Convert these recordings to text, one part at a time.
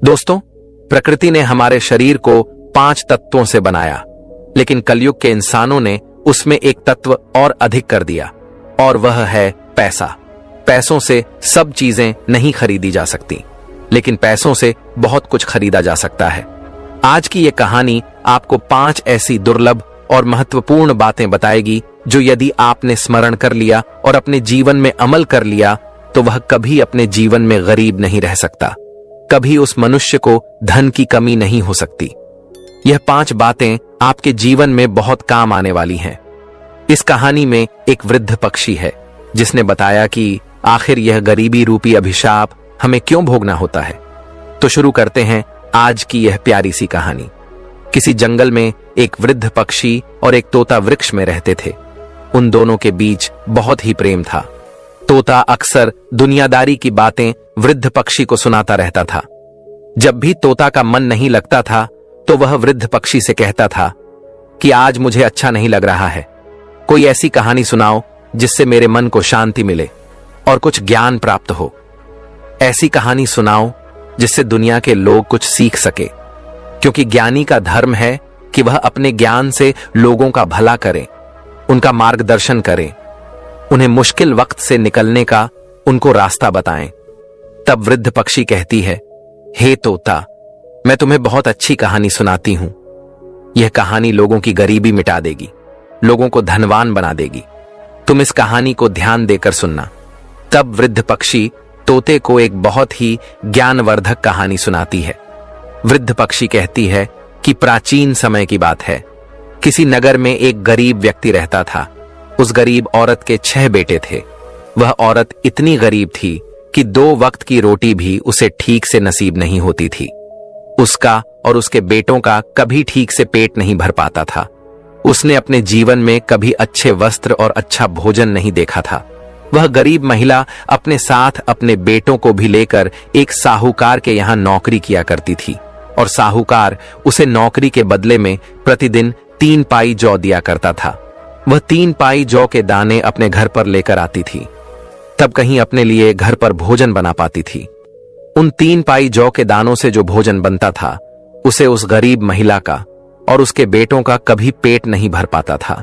दोस्तों, प्रकृति ने हमारे शरीर को 5 तत्वों से बनाया, लेकिन कलयुग के इंसानों ने उसमें एक तत्व और अधिक कर दिया, और वह है पैसा। पैसों से सब चीजें नहीं खरीदी जा सकती, लेकिन पैसों से बहुत कुछ खरीदा जा सकता है। आज की यह कहानी आपको 5 ऐसी दुर्लभ और महत्वपूर्ण बातें बताएगी जो यदि आपने स्मरण कर लिया और अपने जीवन में अमल कर लिया तो वह कभी अपने जीवन में गरीब नहीं रह सकता। कभी उस मनुष्य को धन की कमी नहीं हो सकती। यह 5 बातें आपके जीवन में बहुत काम आने वाली हैं। इस कहानी में एक वृद्ध पक्षी है जिसने बताया कि आखिर यह गरीबी रूपी अभिशाप हमें क्यों भोगना होता है। तो शुरू करते हैं आज की यह प्यारी सी कहानी। किसी जंगल में एक वृद्ध पक्षी और एक तोता वृक्ष में रहते थे। उन दोनों के बीच बहुत ही प्रेम था। तोता अक्सर दुनियादारी की बातें वृद्ध पक्षी को सुनाता रहता था। जब भी तोता का मन नहीं लगता था तो वह वृद्ध पक्षी से कहता था कि आज मुझे अच्छा नहीं लग रहा है, कोई ऐसी कहानी सुनाओ जिससे मेरे मन को शांति मिले और कुछ ज्ञान प्राप्त हो। ऐसी कहानी सुनाओ जिससे दुनिया के लोग कुछ सीख सके, क्योंकि ज्ञानी का धर्म है कि वह अपने ज्ञान से लोगों का भला करे, उनका मार्गदर्शन करें, उन्हें मुश्किल वक्त से निकलने का उनको रास्ता बताएं। तब वृद्ध पक्षी कहती है, हे तोता, मैं तुम्हें बहुत अच्छी कहानी सुनाती हूं। यह कहानी लोगों की गरीबी मिटा देगी, लोगों को धनवान बना देगी। तुम इस कहानी को ध्यान देकर सुनना। तब वृद्ध पक्षी तोते को एक बहुत ही ज्ञानवर्धक कहानी सुनाती है। वृद्ध पक्षी कहती है कि प्राचीन समय की बात है। किसी नगर में एक गरीब व्यक्ति रहता था। उस गरीब औरत के 6 बेटे थे। वह औरत इतनी गरीब थी कि 2 वक्त की रोटी भी उसे ठीक से नसीब नहीं होती थी। उसका और उसके बेटों का कभी ठीक से पेट नहीं भर पाता था। उसने अपने जीवन में कभी अच्छे वस्त्र और अच्छा भोजन नहीं देखा था। वह गरीब महिला अपने साथ अपने बेटों को भी लेकर एक साहूकार के यहाँ नौकरी किया करती थी, और साहूकार उसे नौकरी के बदले में प्रतिदिन 3 पाई जौ दिया करता था। वह 3 पाई जौ के दाने अपने घर पर लेकर आती थी, तब कहीं अपने लिए घर पर भोजन बना पाती थी। उन 3 पाई जौ के दानों से जो भोजन बनता था उसे उस गरीब महिला का और उसके बेटों का कभी पेट नहीं भर पाता था,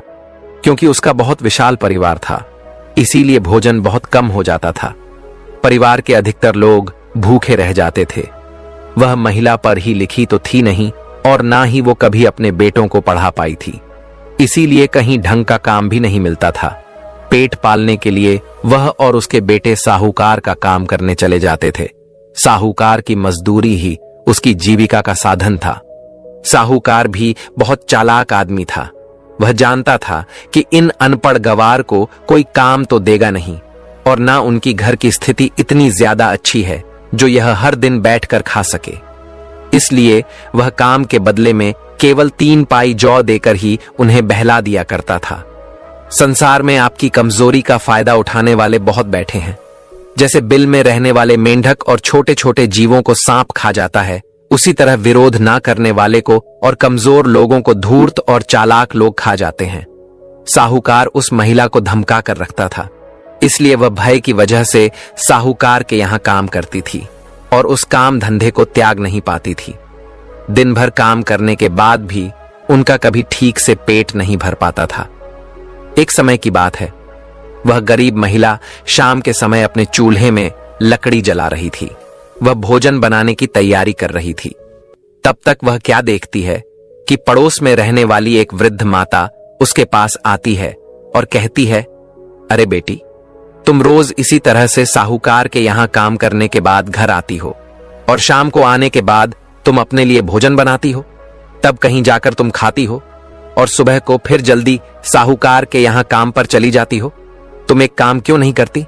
क्योंकि उसका बहुत विशाल परिवार था। इसीलिए भोजन बहुत कम हो जाता था। परिवार के अधिकतर लोग भूखे रह जाते थे। वह महिला पर ही लिखी तो थी नहीं, और ना ही वो कभी अपने बेटों को पढ़ा पाई थी। इसीलिए कहीं ढंग का काम भी नहीं मिलता था। पेट पालने के लिए वह और उसके बेटे साहूकार का काम करने चले जाते थे। साहूकार की मजदूरी ही उसकी जीविका का साधन था। साहूकार भी बहुत चालाक आदमी था। वह जानता था कि इन अनपढ़ गवार को कोई काम तो देगा नहीं, और ना उनकी घर की स्थिति इतनी ज्यादा अच्छी है जो यह हर दिन बैठकर खा सके। इसलिए वह काम के बदले में केवल 3 पाई जौ देकर ही उन्हें बहला दिया करता था। संसार में आपकी कमजोरी का फायदा उठाने वाले बहुत बैठे हैं। जैसे बिल में रहने वाले मेंढक और छोटे छोटे जीवों को सांप खा जाता है, उसी तरह विरोध ना करने वाले को और कमजोर लोगों को धूर्त और चालाक लोग खा जाते हैं। साहूकार उस महिला को धमका कर रखता था, इसलिए वह भय की वजह से साहूकार के यहाँ काम करती थी और उस काम धंधे को त्याग नहीं पाती थी। दिन भर काम करने के बाद भी उनका कभी ठीक से पेट नहीं भर पाता था। एक समय की बात है, वह गरीब महिला शाम के समय अपने चूल्हे में लकड़ी जला रही थी। वह भोजन बनाने की तैयारी कर रही थी। तब तक वह क्या देखती है कि पड़ोस में रहने वाली एक वृद्ध माता उसके पास आती है और कहती है, अरे बेटी, तुम रोज इसी तरह से साहूकार के यहाँ काम करने के बाद घर आती हो, और शाम को आने के बाद तुम अपने लिए भोजन बनाती हो, तब कहीं जाकर तुम खाती हो, और सुबह को फिर जल्दी साहूकार के यहाँ काम पर चली जाती हो। तुम एक काम क्यों नहीं करती?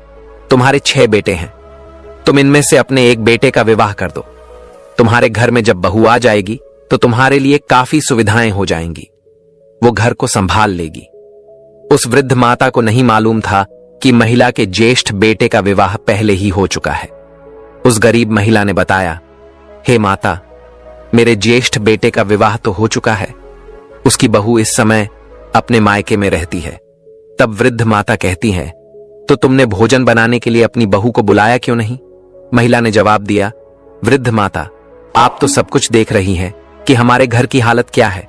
तुम्हारे 6 बेटे हैं, तुम इनमें से अपने एक बेटे का विवाह कर दो। तुम्हारे घर में जब बहू आ जाएगी तो तुम्हारे लिए काफी सुविधाएं हो जाएंगी। वो घर को संभाल लेगी। उस वृद्ध माता को नहीं मालूम था कि महिला के ज्येष्ठ बेटे का विवाह पहले ही हो चुका है। उस गरीब महिला ने बताया, हे माता, मेरे ज्येष्ठ बेटे का विवाह तो हो चुका है, उसकी बहू इस समय अपने मायके में रहती है। तब वृद्ध माता कहती है, तो तुमने भोजन बनाने के लिए अपनी बहू को बुलाया क्यों नहीं? महिला ने जवाब दिया, वृद्ध माता, आप तो सब कुछ देख रही हैं कि हमारे घर की हालत क्या है।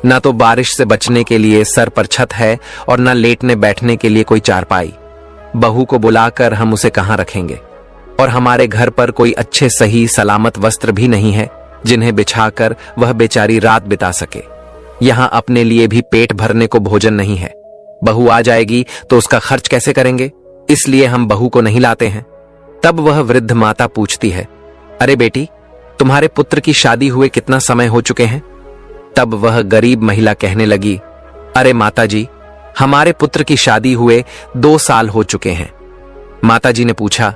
ना तो बारिश से बचने के लिए सर पर छत है और ना लेटने बैठने के लिए कोई चारपाई। बहू को बुलाकर हम उसे कहां रखेंगे? और हमारे घर पर कोई अच्छे सही सलामत वस्त्र भी नहीं है जिन्हें बिछाकर वह बेचारी रात बिता सके। यहां अपने लिए भी पेट भरने को भोजन नहीं है। बहू आ जाएगी तो उसका खर्च कैसे करेंगे? इसलिए हम बहू को नहीं लाते हैं। तब वह वृद्ध माता पूछती है, अरे बेटी, तुम्हारे पुत्र की शादी हुए कितना समय हो चुके हैं? तब वह गरीब महिला कहने लगी, अरे माता जी, हमारे पुत्र की शादी हुए 2 साल हो चुके हैं। माता जी ने पूछा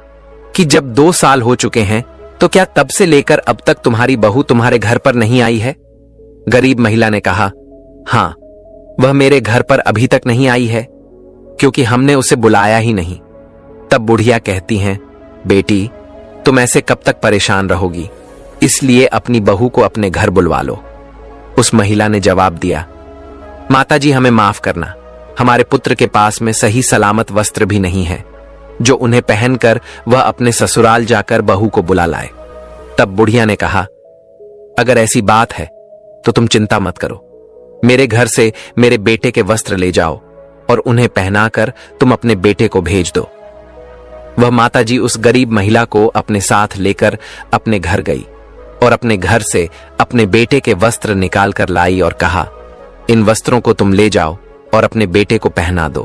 कि जब 2 साल हो चुके हैं तो क्या तब से लेकर अब तक तुम्हारी बहू तुम्हारे घर पर नहीं आई है? गरीब महिला ने कहा, हां, वह मेरे घर पर अभी तक नहीं आई है क्योंकि हमने उसे बुलाया ही नहीं। तब बुढ़िया कहती हैं, बेटी, तुम ऐसे कब तक परेशान रहोगी? इसलिए अपनी बहू को अपने घर बुलवा लो। उस महिला ने जवाब दिया, माता जी, हमें माफ करना, हमारे पुत्र के पास में सही सलामत वस्त्र भी नहीं है जो उन्हें पहनकर वह अपने ससुराल जाकर बहू को बुला लाए। तब बुढ़िया ने कहा, अगर ऐसी बात है तो तुम चिंता मत करो, मेरे घर से मेरे बेटे के वस्त्र ले जाओ और उन्हें पहनाकर तुम अपने बेटे को भेज दो। वह माताजी उस गरीब महिला को अपने साथ लेकर अपने घर गई और अपने घर से अपने बेटे के वस्त्र निकाल कर लाई और कहा, इन वस्त्रों को तुम ले जाओ और अपने बेटे को पहना दो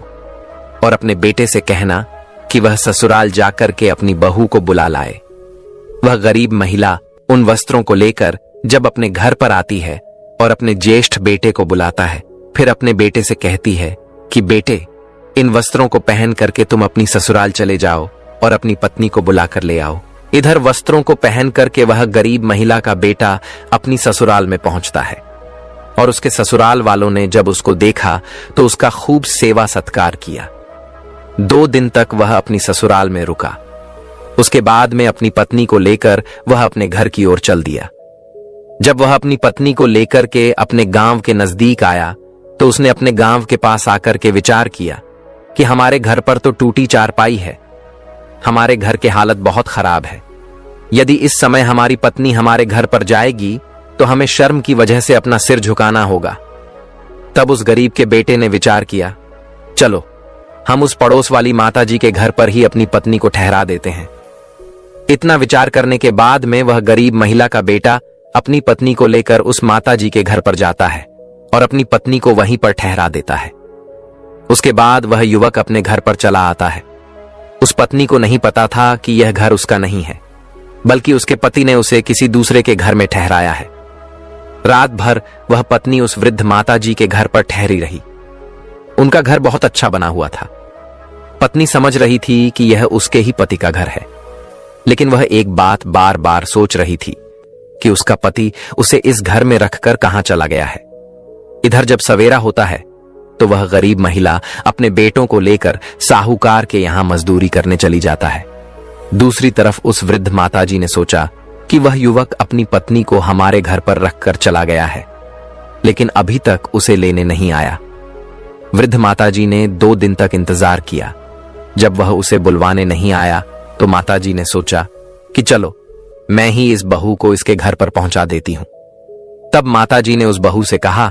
और अपने बेटे से कहना कि वह ससुराल जाकर के अपनी बहू को बुला लाए। वह गरीब महिला उन वस्त्रों को लेकर जब अपने घर पर आती है और अपने ज्येष्ठ बेटे को बुलाता है, फिर अपने बेटे से कहती है कि बेटे, इन वस्त्रों को पहन करके तुम अपनी ससुराल चले जाओ और अपनी पत्नी को बुलाकर ले आओ। इधर वस्त्रों को पहन करके वह गरीब महिला का बेटा अपनी ससुराल में पहुंचता है और उसके ससुराल वालों ने जब उसको देखा तो उसका खूब सेवा सत्कार किया। 2 दिन तक वह अपनी ससुराल में रुका। उसके बाद में अपनी पत्नी को लेकर वह अपने घर की ओर चल दिया। जब वह अपनी पत्नी को लेकर के अपने गांव के नजदीक आया तो उसने अपने गांव के पास आकर के विचार किया कि हमारे घर पर तो टूटी चारपाई है, हमारे घर की हालत बहुत खराब है। यदि इस समय हमारी पत्नी हमारे घर पर जाएगी तो हमें शर्म की वजह से अपना सिर झुकाना होगा। तब उस गरीब के बेटे ने विचार किया, चलो हम उस पड़ोस वाली माता जी के घर पर ही अपनी पत्नी को ठहरा देते हैं। इतना विचार करने के बाद में वह गरीब महिला का बेटा अपनी पत्नी को लेकर उस माता जी के घर पर जाता है और अपनी पत्नी को वहीं पर ठहरा देता है। उसके बाद वह युवक अपने घर पर चला आता है। उस पत्नी को नहीं पता था कि यह घर उसका नहीं है, बल्कि उसके पति ने उसे किसी दूसरे के घर में ठहराया है। रात भर वह पत्नी उस वृद्ध माता जी के घर पर ठहरी रही। उनका घर बहुत अच्छा बना हुआ था। पत्नी समझ रही थी कि यह उसके ही पति का घर है, लेकिन वह एक बात बार बार सोच रही थी कि उसका पति उसे इस घर में रखकर कहां चला गया है। इधर जब सवेरा होता है तो वह गरीब महिला अपने बेटों को लेकर साहूकार के यहां मजदूरी करने चली जाता है। दूसरी तरफ उस वृद्ध माताजी ने सोचा कि वह युवक अपनी पत्नी को हमारे घर पर रखकर चला गया है, लेकिन अभी तक उसे लेने नहीं आया। वृद्ध माताजी ने 2 दिन तक इंतजार किया। जब वह उसे बुलवाने नहीं आया तो माताजी ने सोचा कि चलो मैं ही इस बहू को इसके घर पर पहुंचा देती हूं। तब माताजी ने उस बहू से कहा,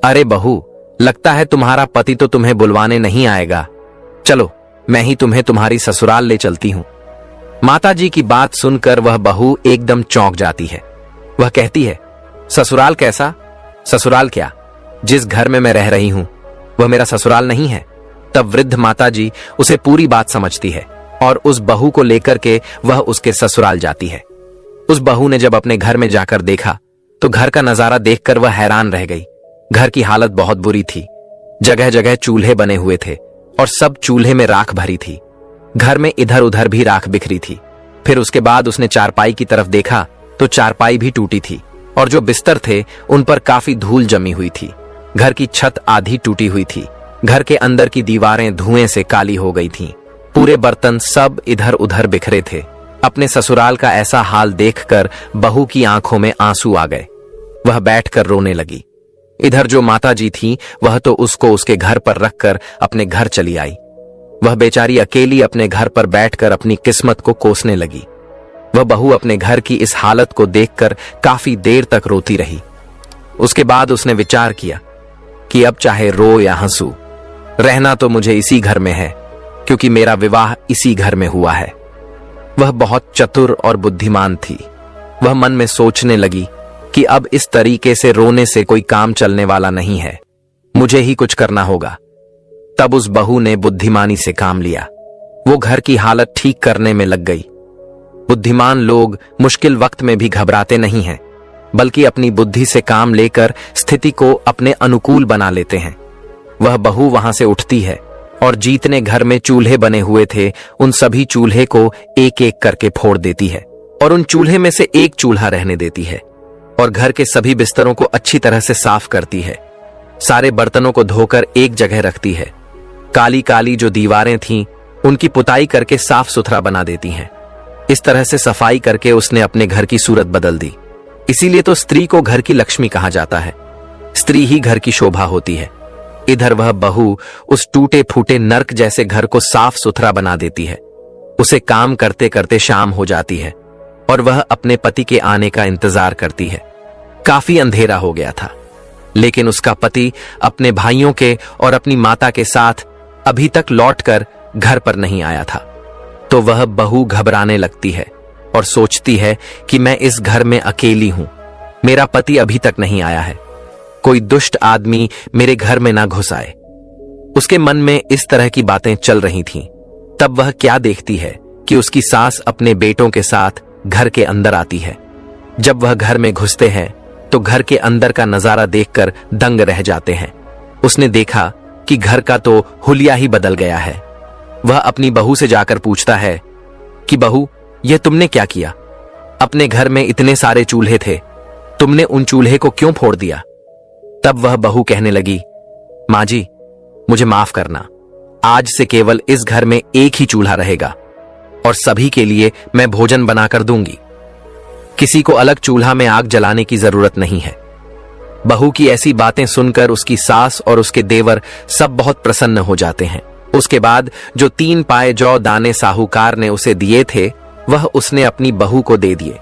अरे बहू, लगता है तुम्हारा पति तो तुम्हें बुलवाने नहीं आएगा। चलो मैं ही तुम्हें तुम्हारी ससुराल ले चलती हूं। माताजी की बात सुनकर वह बहू एकदम चौंक जाती है। वह कहती है, ससुराल कैसा? ससुराल क्या? जिस घर में मैं रह रही हूं वह मेरा ससुराल नहीं है। तब वृद्ध माताजी उसे पूरी बात समझती है और उस बहू को लेकर के वह उसके ससुराल जाती है। उस बहू ने जब अपने घर में जाकर देखा तो घर का नजारा देखकर वह हैरान रह गई। घर की हालत बहुत बुरी थी। जगह जगह चूल्हे बने हुए थे और सब चूल्हे में राख भरी थी। घर में इधर उधर भी राख बिखरी थी। फिर उसके बाद उसने चारपाई की तरफ देखा तो चारपाई भी टूटी थी और जो बिस्तर थे उन पर काफी धूल जमी हुई थी। घर की छत आधी टूटी हुई थी। घर के अंदर की दीवारें धुएं से काली हो गई थीं। पूरे बर्तन सब इधर उधर बिखरे थे। अपने ससुराल का ऐसा हाल देखकर बहू की आंखों में आंसू आ गए। वह बैठकर रोने लगी। इधर जो माताजी थी वह तो उसको उसके घर पर रखकर अपने घर चली आई। वह बेचारी अकेली अपने घर पर बैठकर अपनी किस्मत को कोसने लगी। वह बहू अपने घर की इस हालत को देखकर काफी देर तक रोती रही। उसके बाद उसने विचार किया कि अब चाहे रो या हंसू, रहना तो मुझे इसी घर में है, क्योंकि मेरा विवाह इसी घर में हुआ है। वह बहुत चतुर और बुद्धिमान थी। वह मन में सोचने लगी कि अब इस तरीके से रोने से कोई काम चलने वाला नहीं है, मुझे ही कुछ करना होगा। तब उस बहू ने बुद्धिमानी से काम लिया। वो घर की हालत ठीक करने में लग गई। बुद्धिमान लोग मुश्किल वक्त में भी घबराते नहीं हैं, बल्कि अपनी बुद्धि से काम लेकर स्थिति को अपने अनुकूल बना लेते हैं। वह बहू वहां से उठती है और जितने घर में चूल्हे बने हुए थे उन सभी चूल्हे को एक एक करके फोड़ देती है और उन चूल्हे में से एक चूल्हा रहने देती है और घर के सभी बिस्तरों को अच्छी तरह से साफ करती है। सारे बर्तनों को धोकर एक जगह रखती है। काली काली जो दीवारें थीं उनकी पुताई करके साफ सुथरा बना देती हैं। इस तरह से सफाई करके उसने अपने घर की सूरत बदल दी। इसीलिए तो स्त्री को घर की लक्ष्मी कहा जाता है। स्त्री ही घर की शोभा होती है। इधर वह बहू उस टूटे फूटे नर्क जैसे घर को साफ सुथरा बना देती है। उसे काम करते करते शाम हो जाती है और वह अपने पति के आने का इंतजार करती है। काफी अंधेरा हो गया था, लेकिन उसका पति अपने भाइयों के और अपनी माता के साथ अभी तक लौटकर घर पर नहीं आया था। तो वह बहू घबराने लगती है और सोचती है कि मैं इस घर में अकेली हूं, मेरा पति अभी तक नहीं आया है, कोई दुष्ट आदमी मेरे घर में ना घुस आए। उसके मन में इस तरह की बातें चल रही थीं। तब वह क्या देखती है कि उसकी सास अपने बेटों के साथ घर के अंदर आती है। जब वह घर में घुसते हैं तो घर के अंदर का नजारा देखकर दंग रह जाते हैं। उसने देखा कि घर का तो हुलिया ही बदल गया है। वह अपनी बहू से जाकर पूछता है कि बहू, यह तुमने क्या किया? अपने घर में इतने सारे चूल्हे थे, तुमने उन चूल्हे को क्यों फोड़ दिया? तब वह बहू कहने लगी, मां जी, मुझे माफ करना, आज से केवल इस घर में एक ही चूल्हा रहेगा और सभी के लिए मैं भोजन बनाकर दूंगी। किसी को अलग चूल्हा में आग जलाने की जरूरत नहीं है। बहू की ऐसी बातें सुनकर उसकी सास और उसके देवर सब बहुत प्रसन्न हो जाते हैं। उसके बाद जो 3 पाए जौ दाने साहूकार ने उसे दिए थे वह उसने अपनी बहू को दे दिए।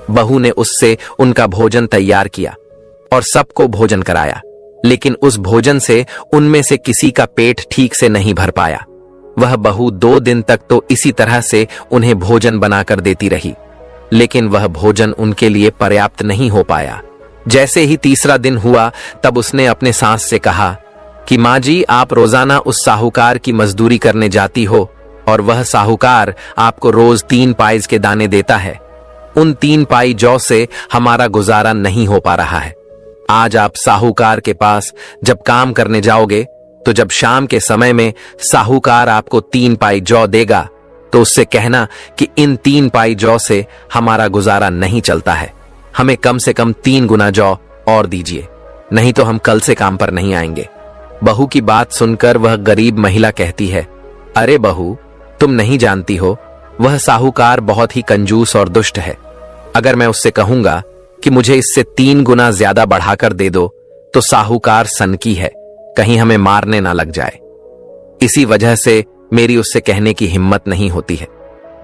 बहू ने उससे उनका भोजन तैयार किया और सबको भोजन कराया, लेकिन उस भोजन से उनमें से किसी का पेट ठीक से नहीं भर पाया। वह बहू 2 दिन तक तो इसी तरह से उन्हें भोजन बनाकर देती रही, लेकिन वह भोजन उनके लिए पर्याप्त नहीं हो पाया। जैसे ही तीसरा दिन हुआ तब उसने अपने सास से कहा कि मां जी, आप रोजाना उस साहूकार की मजदूरी करने जाती हो और वह साहूकार आपको रोज 3 पाइज के दाने देता है। उन 3 पाई जौ से हमारा गुजारा नहीं हो पा रहा है। आज आप साहूकार के पास जब काम करने जाओगे तो जब शाम के समय में साहूकार आपको 3 पाई जौ देगा तो उससे कहना कि इन 3 पाई जौ से हमारा गुजारा नहीं चलता है, हमें कम से कम 3 गुना जौ और दीजिए, नहीं तो हम कल से काम पर नहीं आएंगे। बहू की बात सुनकर वह गरीब महिला कहती है, अरे बहू, तुम नहीं जानती हो, वह साहूकार बहुत ही कंजूस और दुष्ट है। अगर मैं उससे कहूंगा कि मुझे इससे 3 गुना ज्यादा बढ़ाकर दे दो तो साहूकार सनकी है, कहीं हमें मारने ना लग जाए। इसी वजह से मेरी उससे कहने की हिम्मत नहीं होती है।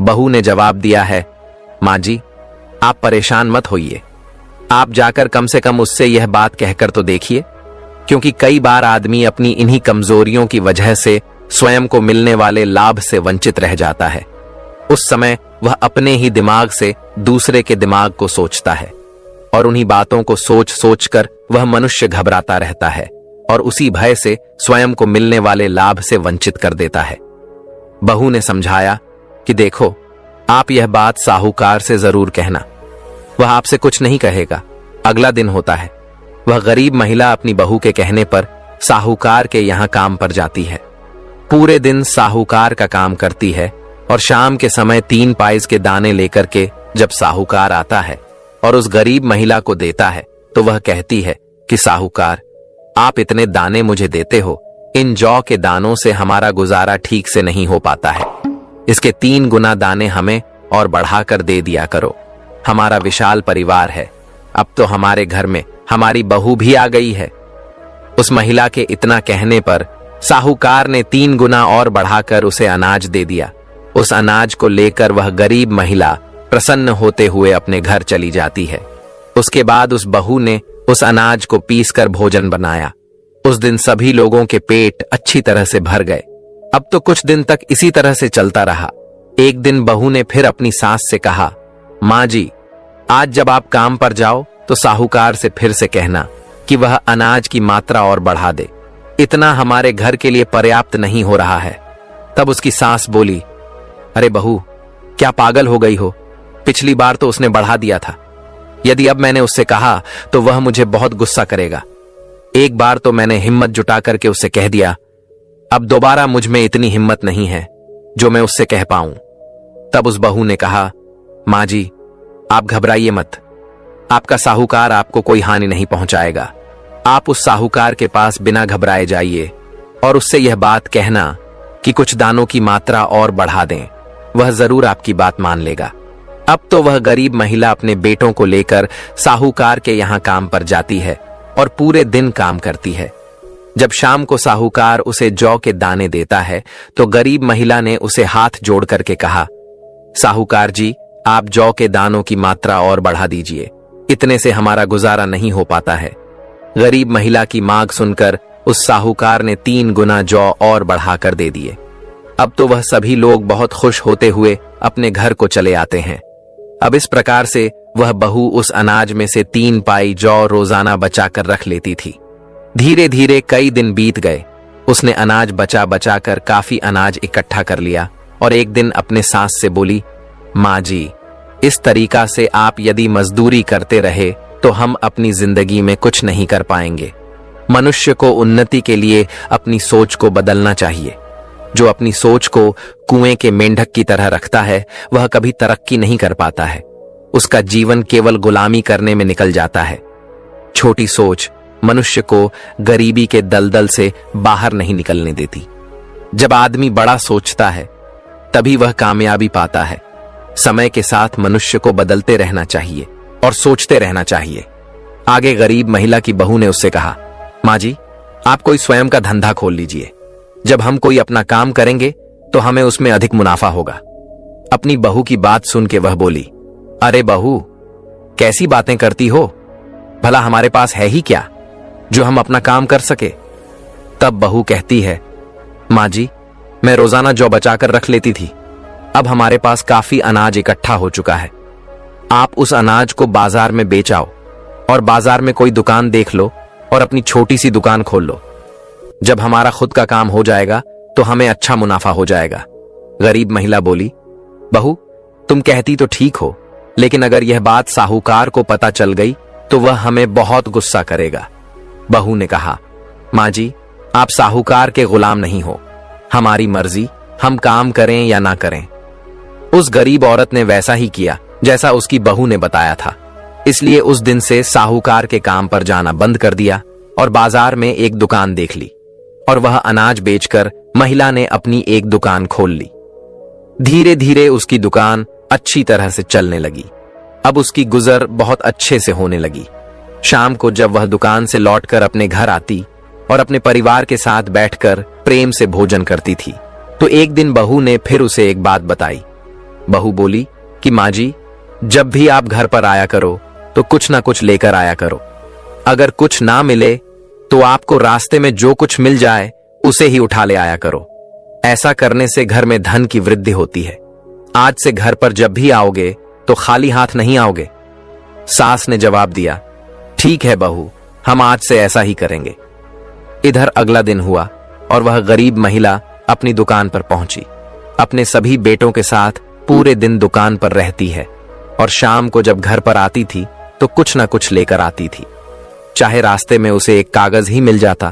बहू ने जवाब दिया है, मां जी, आप परेशान मत होइए, आप जाकर कम से कम उससे यह बात कहकर तो देखिए, क्योंकि कई बार आदमी अपनी इन्हीं कमजोरियों की वजह से स्वयं को मिलने वाले लाभ से वंचित रह जाता है। उस समय वह अपने ही दिमाग से दूसरे के दिमाग को सोचता है और उन्हीं बातों को सोच सोच कर वह मनुष्य घबराता रहता है और उसी भय से स्वयं को मिलने वाले लाभ से वंचित कर देता है। बहू ने समझाया कि देखो, आप यह बात साहूकार से जरूर कहना, वह आपसे कुछ नहीं कहेगा। अगला दिन होता है। वह गरीब महिला अपनी बहू के कहने पर साहूकार के यहां काम पर जाती है। पूरे दिन साहूकार का काम करती है और शाम के समय 3 पाइज के दाने लेकर के जब साहूकार आता है और उस गरीब महिला को देता है तो वह कहती है कि साहूकार, आप इतने दाने मुझे देते हो, इन जौ के दानों से हमारा गुजारा ठीक से नहीं हो पाता है, इसके 3 गुना दाने हमें और बढ़ाकर दे दिया करो। हमारा विशाल परिवार है, अब तो हमारे घर में हमारी बहू भी आ गई है। उस महिला के इतना कहने पर साहूकार ने 3 गुना और बढ़ाकर उसे अनाज दे दिया। उस अनाज को लेकर वह गरीब महिला प्रसन्न होते हुए अपने घर चली जाती है। उसके बाद उस बहू ने उस अनाज को पीसकर भोजन बनाया। उस दिन सभी लोगों के पेट अच्छी तरह से भर गए। अब तो कुछ दिन तक इसी तरह से चलता रहा। एक दिन बहू ने फिर अपनी सास से कहा, माँ जी, आज जब आप काम पर जाओ तो साहूकार से फिर से कहना कि वह अनाज की मात्रा और बढ़ा दे। इतना हमारे घर के लिए पर्याप्त नहीं हो रहा है। तब उसकी सास बोली, अरे बहू, क्या पागल हो गई हो? पिछली बार तो उसने बढ़ा दिया था। यदि अब मैंने उससे कहा तो वह मुझे बहुत गुस्सा करेगा। एक बार तो मैंने हिम्मत जुटा करके उससे कह दिया, अब दोबारा मुझ में इतनी हिम्मत नहीं है जो मैं उससे कह पाऊं। तब उस बहू ने कहा, माँ जी, आप घबराइए मत। आपका साहूकार आपको कोई हानि नहीं पहुंचाएगा। आप उस साहूकार के पास बिना घबराए जाइए और उससे यह बात कहना कि कुछ दानों की मात्रा और बढ़ा दें। वह जरूर आपकी बात मान लेगा। अब तो वह गरीब महिला अपने बेटों को लेकर साहूकार के यहाँ काम पर जाती है और पूरे दिन काम करती है। जब शाम को साहूकार उसे जौ के दाने देता है तो गरीब महिला ने उसे हाथ जोड़ करके कहा, साहूकार जी, आप जौ के दानों की मात्रा और बढ़ा दीजिए। इतने से हमारा गुजारा नहीं हो पाता है। गरीब महिला की मांग सुनकर उस साहूकार ने 3 गुना जौ और बढ़ाकर दे दिए। अब तो वह सभी लोग बहुत खुश होते हुए अपने घर को चले आते हैं। अब इस प्रकार से वह बहू उस अनाज में से 3 पाई जौ रोजाना बचा कर रख लेती थी। धीरे धीरे कई दिन बीत गए। उसने अनाज बचा बचा कर काफी अनाज इकट्ठा कर लिया और एक दिन अपने सास से बोली, माँ जी, इस तरीका से आप यदि मजदूरी करते रहे तो हम अपनी जिंदगी में कुछ नहीं कर पाएंगे। मनुष्य को उन्नति के लिए अपनी सोच को बदलना चाहिए। जो अपनी सोच को कुएं के मेंढक की तरह रखता है वह कभी तरक्की नहीं कर पाता है। उसका जीवन केवल गुलामी करने में निकल जाता है। छोटी सोच मनुष्य को गरीबी के दलदल से बाहर नहीं निकलने देती। जब आदमी बड़ा सोचता है तभी वह कामयाबी पाता है। समय के साथ मनुष्य को बदलते रहना चाहिए और सोचते रहना चाहिए। आगे गरीब महिला की बहू ने उससे कहा, माँ जी, आप कोई स्वयं का धंधा खोल लीजिए। जब हम कोई अपना काम करेंगे तो हमें उसमें अधिक मुनाफा होगा। अपनी बहू की बात सुन के वह बोली, अरे बहू, कैसी बातें करती हो? भला हमारे पास है ही क्या जो हम अपना काम कर सके? तब बहू कहती है, माँ जी, मैं रोजाना जौ बचाकर रख लेती थी। अब हमारे पास काफी अनाज इकट्ठा हो चुका है। आप उस अनाज को बाजार में बेच आओ और बाजार में कोई दुकान देख लो और अपनी छोटी सी दुकान खोल लो। जब हमारा खुद का काम हो जाएगा तो हमें अच्छा मुनाफा हो जाएगा। गरीब महिला बोली, बहू, तुम कहती तो ठीक हो, लेकिन अगर यह बात साहूकार को पता चल गई तो वह हमें बहुत गुस्सा करेगा। बहू ने कहा, माँ जी, आप साहूकार के गुलाम नहीं हो। हमारी मर्जी, हम काम करें या ना करें। उस गरीब औरत ने वैसा ही किया जैसा उसकी बहू ने बताया था। इसलिए उस दिन से साहूकार के काम पर जाना बंद कर दिया और बाजार में एक दुकान देख ली और वह अनाज बेचकर महिला ने अपनी एक दुकान खोल ली। धीरे धीरे उसकी दुकान अच्छी तरह से चलने लगी। अब उसकी गुजर बहुत अच्छे से होने लगी। शाम को जब वह दुकान से लौटकर अपने घर आती और अपने परिवार के साथ बैठकर प्रेम से भोजन करती थी तो एक दिन बहू ने फिर उसे एक बात बताई। बहू बोली कि माँ जी, जब भी आप घर पर आया करो तो कुछ ना कुछ लेकर आया करो। अगर कुछ ना मिले तो आपको रास्ते में जो कुछ मिल जाए उसे ही उठा ले आया करो। ऐसा करने से घर में धन की वृद्धि होती है। आज से घर पर जब भी आओगे तो खाली हाथ नहीं आओगे। सास ने जवाब दिया, ठीक है बहू, हम आज से ऐसा ही करेंगे। इधर अगला दिन हुआ और वह गरीब महिला अपनी दुकान पर पहुंची। अपने सभी बेटों के साथ पूरे दिन दुकान पर रहती है और शाम को जब घर पर आती थी तो कुछ ना कुछ लेकर आती थी। चाहे रास्ते में उसे एक कागज ही मिल जाता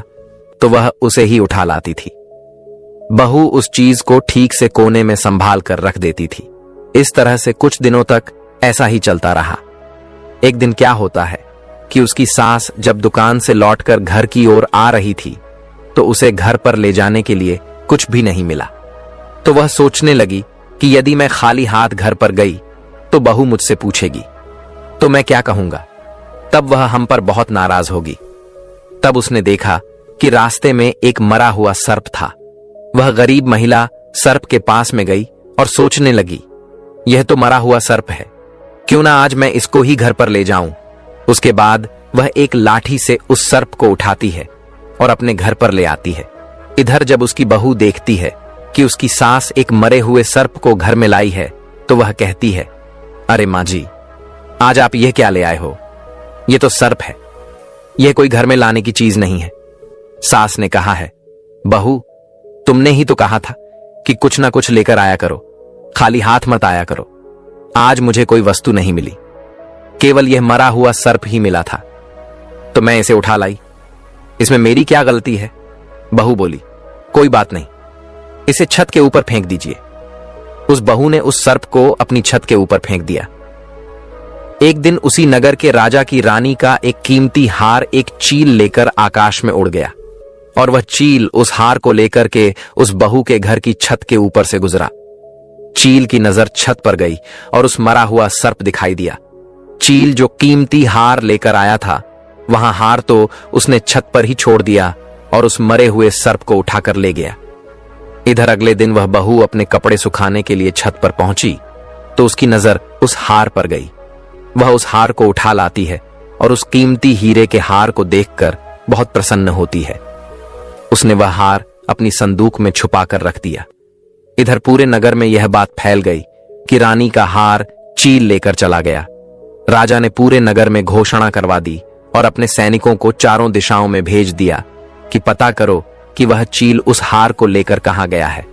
तो वह उसे ही उठा लाती थी। बहू उस चीज को ठीक से कोने में संभाल कर रख देती थी। इस तरह से कुछ दिनों तक ऐसा ही चलता रहा। एक दिन क्या होता है कि उसकी सास जब दुकान से लौटकर घर की ओर आ रही थी तो उसे घर पर ले जाने के लिए कुछ भी नहीं मिला। तो वह सोचने लगी कि यदि मैं खाली हाथ घर पर गई तो बहू मुझसे पूछेगी तो मैं क्या कहूंगा। तब वह हम पर बहुत नाराज होगी। तब उसने देखा कि रास्ते में एक मरा हुआ सर्प था। वह गरीब महिला सर्प के पास में गई और सोचने लगी, यह तो मरा हुआ सर्प है, क्यों ना आज मैं इसको ही घर पर ले जाऊं। उसके बाद वह एक लाठी से उस सर्प को उठाती है और अपने घर पर ले आती है। इधर जब उसकी बहू देखती है कि उसकी सास एक मरे हुए सर्प को घर में लाई है तो वह कहती है, अरे माँ जी, आज आप यह क्या ले आए हो? यह तो सर्प है, यह कोई घर में लाने की चीज नहीं है। सास ने कहा है, बहू, तुमने ही तो कहा था कि कुछ ना कुछ लेकर आया करो, खाली हाथ मत आया करो। आज मुझे कोई वस्तु नहीं मिली, केवल यह मरा हुआ सर्प ही मिला था, तो मैं इसे उठा लाई। इसमें मेरी क्या गलती है? बहू बोली, कोई बात नहीं, इसे छत के ऊपर फेंक दीजिए। उस बहू ने उस सर्प को अपनी छत के ऊपर फेंक दिया। एक दिन उसी नगर के राजा की रानी का एक कीमती हार एक चील लेकर आकाश में उड़ गया और वह चील उस हार को लेकर के उस बहू के घर की छत के ऊपर से गुजरा। चील की नजर छत पर गई और उस मरा हुआ सर्प दिखाई दिया। चील जो कीमती हार लेकर आया था, वहां हार तो उसने छत पर ही छोड़ दिया और उस मरे हुए सर्प को उठाकर ले गया। इधर अगले दिन वह बहू अपने कपड़े सुखाने के लिए छत पर पहुंची तो उसकी नजर उस हार पर गई। वह उस हार को उठा लाती है और उस कीमती हीरे के हार को देखकर बहुत प्रसन्न होती है। उसने वह हार अपनी संदूक में छुपा कर रख दिया। इधर पूरे नगर में यह बात फैल गई कि रानी का हार चील लेकर चला गया। राजा ने पूरे नगर में घोषणा करवा दी और अपने सैनिकों को चारों दिशाओं में भेज दिया कि पता करो कि वह चील उस हार को लेकर कहां गया है।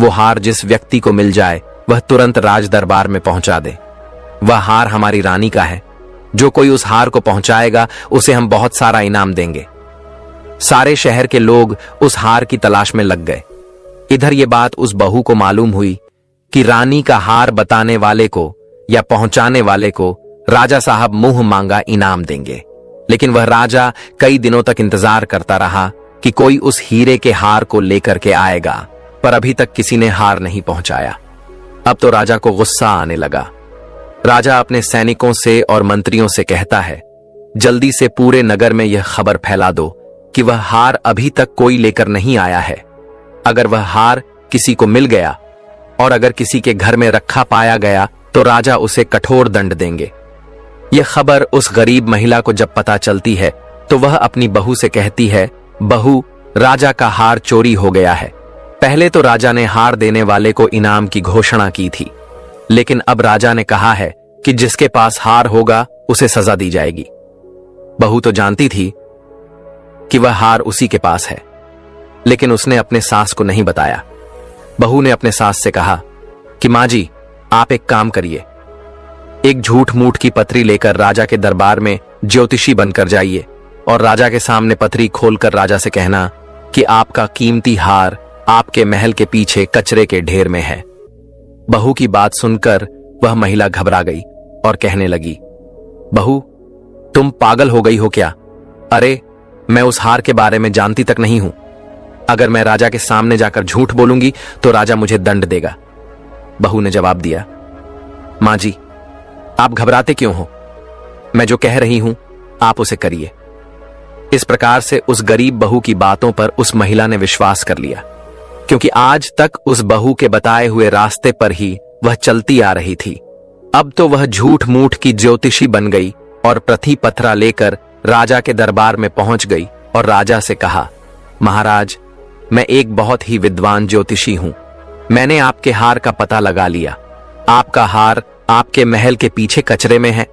वो हार जिस व्यक्ति को मिल जाए वह तुरंत राज दरबार में पहुंचा दे। वह हार हमारी रानी का है, जो कोई उस हार को पहुंचाएगा उसे हम बहुत सारा इनाम देंगे। सारे शहर के लोग उस हार की तलाश में लग गए। इधर ये बात उस बहू को मालूम हुई कि रानी का हार बताने वाले को या पहुंचाने वाले को राजा साहब मुंह मांगा इनाम देंगे। लेकिन वह राजा कई दिनों तक इंतजार करता रहा कि कोई उस हीरे के हार को लेकर के आएगा, पर अभी तक किसी ने हार नहीं पहुंचाया। अब तो राजा को गुस्सा आने लगा। राजा अपने सैनिकों से और मंत्रियों से कहता है, जल्दी से पूरे नगर में यह खबर फैला दो कि वह हार अभी तक कोई लेकर नहीं आया है। अगर वह हार किसी को मिल गया और अगर किसी के घर में रखा पाया गया तो राजा उसे कठोर दंड देंगे। यह खबर उस गरीब महिला को जब पता चलती है तो वह अपनी बहू से कहती है, बहू, राजा का हार चोरी हो गया है। पहले तो राजा ने हार देने वाले को इनाम की घोषणा की थी, लेकिन अब राजा ने कहा है कि जिसके पास हार होगा उसे सजा दी जाएगी। बहू तो जानती थी कि वह हार उसी के पास है, लेकिन उसने अपने सास को नहीं बताया। बहू ने अपने सास से कहा कि मां जी, आप एक काम करिए, एक झूठ मूठ की पत्री लेकर राजा के दरबार में ज्योतिषी बनकर जाइए और राजा के सामने पत्री खोलकर राजा से कहना कि आपका कीमती हार आपके महल के पीछे कचरे के ढेर में है। बहू की बात सुनकर वह महिला घबरा गई और कहने लगी, बहू, तुम पागल हो गई हो क्या? अरे, मैं उस हार के बारे में जानती तक नहीं हूं। अगर मैं राजा के सामने जाकर झूठ बोलूंगी तो राजा मुझे दंड देगा। बहू ने जवाब दिया, मां जी, आप घबराते क्यों हो? मैं जो कह रही हूं आप उसे करिए। इस प्रकार से उस गरीब बहू की बातों पर उस महिला ने विश्वास कर लिया, क्योंकि आज तक उस बहू के बताए हुए रास्ते पर ही वह चलती आ रही थी। अब तो वह झूठ मूठ की ज्योतिषी बन गई और प्रथि पत्रा लेकर राजा के दरबार में पहुंच गई और राजा से कहा, महाराज, मैं एक बहुत ही विद्वान ज्योतिषी हूं। मैंने आपके हार का पता लगा लिया। आपका हार आपके महल के पीछे कचरे में है।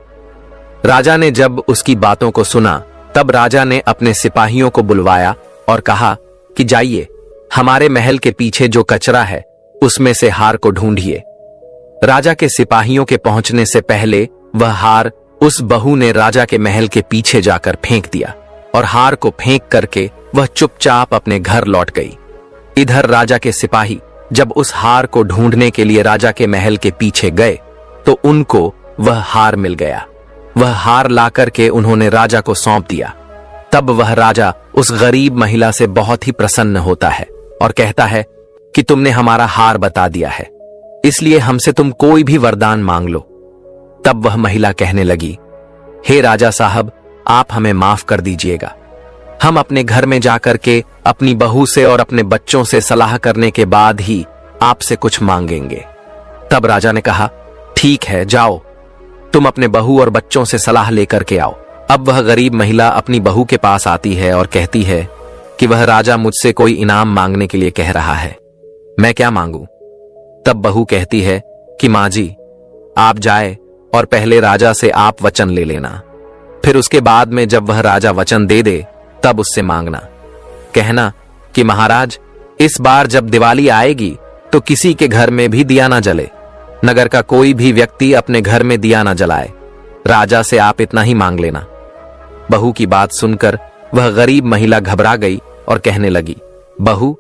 राजा ने जब उसकी बातों को सुना तब राजा ने अपने सिपाहियों को बुलवाया और कहा कि जाइए, हमारे महल के पीछे जो कचरा है उसमें से हार को ढूंढिए। राजा के सिपाहियों के पहुंचने से पहले वह हार उस बहू ने राजा के महल के पीछे जाकर फेंक दिया और हार को फेंक करके वह चुपचाप अपने घर लौट गई। इधर राजा के सिपाही जब उस हार को ढूंढने के लिए राजा के महल के पीछे गए तो उनको वह हार मिल गया। वह हार लाकर के उन्होंने राजा को सौंप दिया। तब वह राजा उस गरीब महिला से बहुत ही प्रसन्न होता है और कहता है कि तुमने हमारा हार बता दिया है, इसलिए हमसे तुम कोई भी वरदान मांग लो। तब वह महिला कहने लगी, हे राजा साहब, आप हमें माफ कर दीजिएगा। हम अपने घर में जाकर के अपनी बहू से और अपने बच्चों से सलाह करने के बाद ही आपसे कुछ मांगेंगे। तब राजा ने कहा, ठीक है, जाओ, तुम अपने बहू और बच्चों से सलाह लेकर के आओ। अब वह गरीब महिला अपनी बहू के पास आती है और कहती है कि वह राजा मुझसे कोई इनाम मांगने के लिए कह रहा है, मैं क्या मांगू? तब बहू कहती है कि माँ जी, आप जाए और पहले राजा से आप वचन ले लेना, फिर उसके बाद में जब वह राजा वचन दे दे तब उससे मांगना। कहना कि महाराज, इस बार जब दिवाली आएगी तो किसी के घर में भी दिया ना जले, नगर का कोई भी व्यक्ति अपने घर में दिया ना जलाए, राजा से आप इतना ही मांग लेना। बहू की बात सुनकर वह गरीब महिला घबरा गई और कहने लगी, बहू,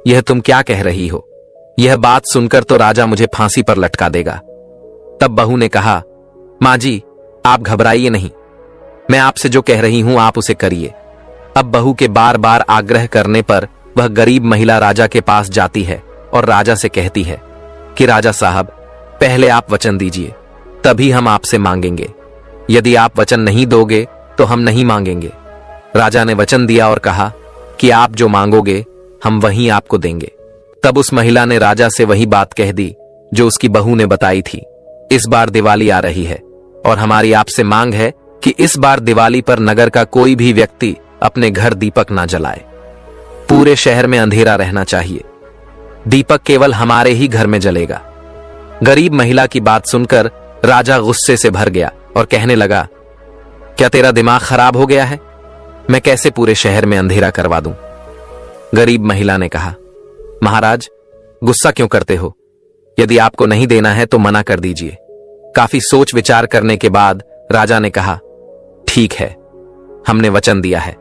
यह तुम क्या कह रही हो? यह बात सुनकर तो राजा मुझे फांसी पर लटका देगा। तब बहू ने कहा, माँ जी, आप घबराइए नहीं, मैं आपसे जो कह रही हूं आप उसे करिए। अब बहू के बार बार आग्रह करने पर वह गरीब महिला राजा के पास जाती है और राजा से कहती है कि राजा साहब, पहले आप वचन दीजिए, तभी हम आपसे मांगेंगे। यदि आप वचन नहीं दोगे तो हम नहीं मांगेंगे। राजा ने वचन दिया और कहा कि आप जो मांगोगे हम वही आपको देंगे। तब उस महिला ने राजा से वही बात कह दी जो उसकी बहू ने बताई थी। इस बार दिवाली आ रही है और हमारी आपसे मांग है कि इस बार दिवाली पर नगर का कोई भी व्यक्ति अपने घर दीपक ना जलाए। पूरे शहर में अंधेरा रहना चाहिए, दीपक केवल हमारे ही घर में जलेगा। गरीब महिला की बात सुनकर राजा गुस्से से भर गया और कहने लगा, क्या तेरा दिमाग खराब हो गया है? मैं कैसे पूरे शहर में अंधेरा करवा दूं? गरीब महिला ने कहा, महाराज, गुस्सा क्यों करते हो? यदि आपको नहीं देना है तो मना कर दीजिए। काफी सोच विचार करने के बाद राजा ने कहा, ठीक है, हमने वचन दिया है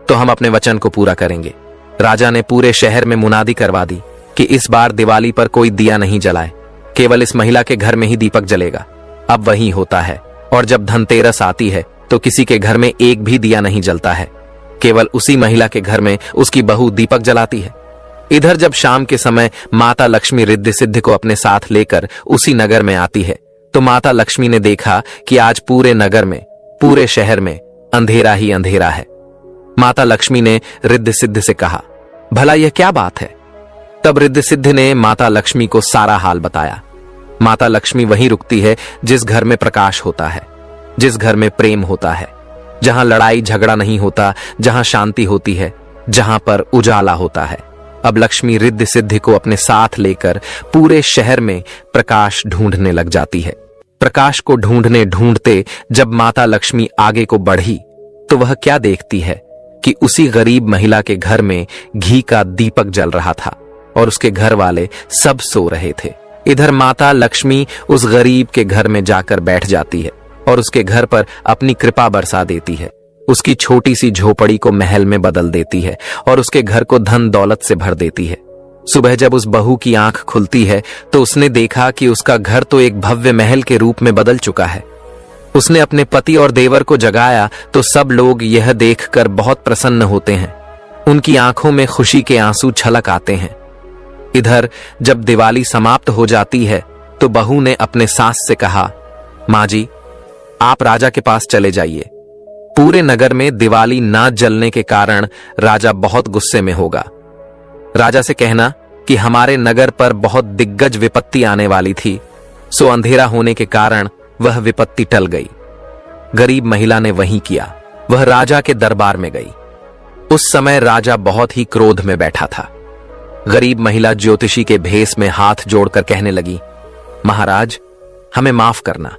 तो हम अपने वचन को पूरा करेंगे। राजा ने पूरे शहर में मुनादी करवा दी कि इस बार दिवाली पर कोई दिया नहीं जलाए, केवल इस महिला के घर में ही दीपक जलेगा। अब वही होता है, और जब धनतेरस आती है तो किसी के घर में एक भी दिया नहीं जलता है, केवल उसी महिला के घर में उसकी बहू दीपक जलाती है। इधर जब शाम के समय माता लक्ष्मी रिद्धि सिद्धि को अपने साथ लेकर उसी नगर में आती है तो माता लक्ष्मी ने देखा कि आज पूरे नगर में, पूरे शहर में अंधेरा ही अंधेरा है। माता लक्ष्मी ने रिद्धि सिद्धि से कहा, भला यह क्या बात है? तब रिद्धि सिद्धि ने माता लक्ष्मी को सारा हाल बताया। माता लक्ष्मी वहीं रुकती है जिस घर में प्रकाश होता है, जिस घर में प्रेम होता है, जहां लड़ाई झगड़ा नहीं होता, जहां शांति होती है, जहां पर उजाला होता है। अब लक्ष्मी रिद्धि सिद्धि को अपने साथ लेकर पूरे शहर में प्रकाश ढूंढने लग जाती है। प्रकाश को ढूंढने ढूंढते जब माता लक्ष्मी आगे को बढ़ी तो वह क्या देखती है कि उसी गरीब महिला के घर में घी का दीपक जल रहा था और उसके घर वाले सब सो रहे थे। इधर माता लक्ष्मी उस गरीब के घर में जाकर बैठ जाती है और उसके घर पर अपनी कृपा बरसा देती है। उसकी छोटी सी झोपड़ी को महल में बदल देती है और उसके घर को धन दौलत से भर देती है। सुबह जब उस बहू की आंख खुलती है तो उसने देखा कि उसका घर तो एक भव्य महल के रूप में बदल चुका है। उसने अपने पति और देवर को जगाया तो सब लोग यह देखकर बहुत प्रसन्न होते हैं। उनकी आंखों में खुशी के आंसू छलक आते हैं। इधर जब दिवाली समाप्त हो जाती है तो बहू ने अपने सास से कहा, माँ जी, आप राजा के पास चले जाइए। पूरे नगर में दिवाली ना जलने के कारण राजा बहुत गुस्से में होगा। राजा से कहना कि हमारे नगर पर बहुत दिग्गज विपत्ति आने वाली थी, सो अंधेरा होने के कारण वह विपत्ति टल गई। गरीब महिला ने वही किया, वह राजा के दरबार में गई। उस समय राजा बहुत ही क्रोध में बैठा था। गरीब महिला ज्योतिषी के भेष में हाथ जोड़कर कहने लगी, महाराज, हमें माफ करना।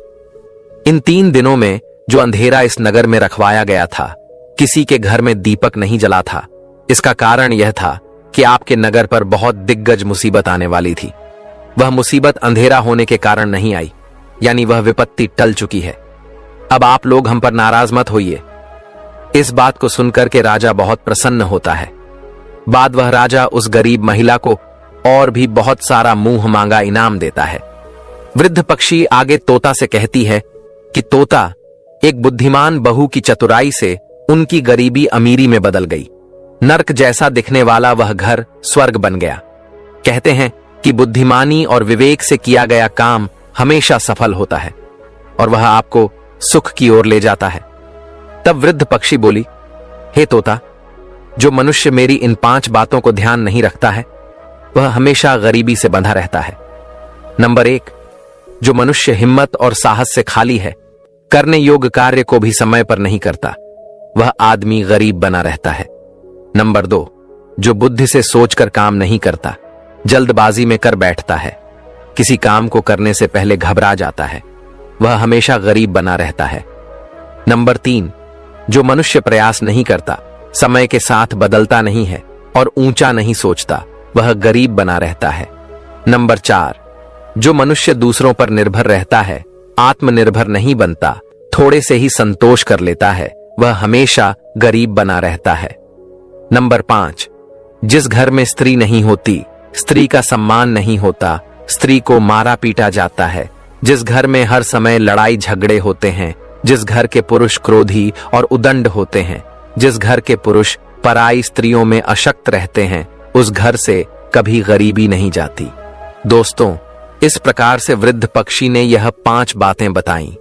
इन 3 दिनों में जो अंधेरा इस नगर में रखवाया गया था, किसी के घर में दीपक नहीं जला था। इसका कारण यह था कि आपके नगर पर बहुत दिग्गज मुसीबत आने वाली थी। वह मुसीबत अंधेरा होने के कारण नहीं आई, यानी वह विपत्ति टल चुकी है। अब आप लोग हम पर नाराज मत होइए। इस बात को सुनकर के राजा बहुत प्रसन्न होता है। बाद वह राजा उस गरीब महिला को और भी बहुत सारा मुंह मांगा इनाम देता है। वृद्ध पक्षी आगे तोता से कहती है कि तोता, एक बुद्धिमान बहू की चतुराई से उनकी गरीबी अमीरी में बदल गई। नर्क जैसा दिखने वाला वह घर स्वर्ग बन गया। कहते हैं कि बुद्धिमानी और विवेक से किया गया काम हमेशा सफल होता है और वह आपको सुख की ओर ले जाता है। तब वृद्ध पक्षी बोली, हे तोता, जो मनुष्य मेरी इन 5 बातों को ध्यान नहीं रखता है वह हमेशा गरीबी से बंधा रहता है। नंबर 1, जो मनुष्य हिम्मत और साहस से खाली है, करने योग्य कार्य को भी समय पर नहीं करता, वह आदमी गरीब बना रहता है। नंबर 2, जो बुद्धि से सोचकर काम नहीं करता, जल्दबाजी में कर बैठता है, किसी काम को करने से पहले घबरा जाता है, वह हमेशा गरीब बना रहता है। नंबर 3, जो मनुष्य प्रयास नहीं करता, समय के साथ बदलता नहीं है और ऊंचा नहीं सोचता, वह गरीब बना रहता है। नंबर 4, जो मनुष्य दूसरों पर निर्भर रहता है, आत्मनिर्भर नहीं बनता, थोड़े से ही संतोष कर लेता है, वह हमेशा गरीब बना रहता है। नंबर 5, जिस घर में स्त्री नहीं होती, स्त्री का सम्मान नहीं होता, स्त्री को मारा पीटा जाता है, जिस घर में हर समय लड़ाई झगड़े होते हैं, जिस घर के पुरुष क्रोधी और उदंड होते हैं, जिस घर के पुरुष पराई स्त्रियों में अशक्त रहते हैं, उस घर से कभी गरीबी नहीं जाती। दोस्तों, इस प्रकार से वृद्ध पक्षी ने यह 5 बातें बताई।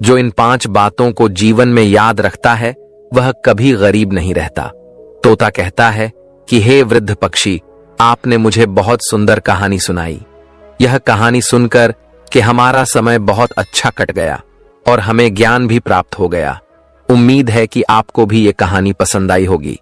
जो इन 5 बातों को जीवन में याद रखता है, वह कभी गरीब नहीं रहता। तोता कहता है कि हे वृद्ध पक्षी, आपने मुझे बहुत सुंदर कहानी सुनाई। यह कहानी सुनकर कि हमारा समय बहुत अच्छा कट गया और हमें ज्ञान भी प्राप्त हो गया। उम्मीद है कि आपको भी ये कहानी पसंद आई होगी।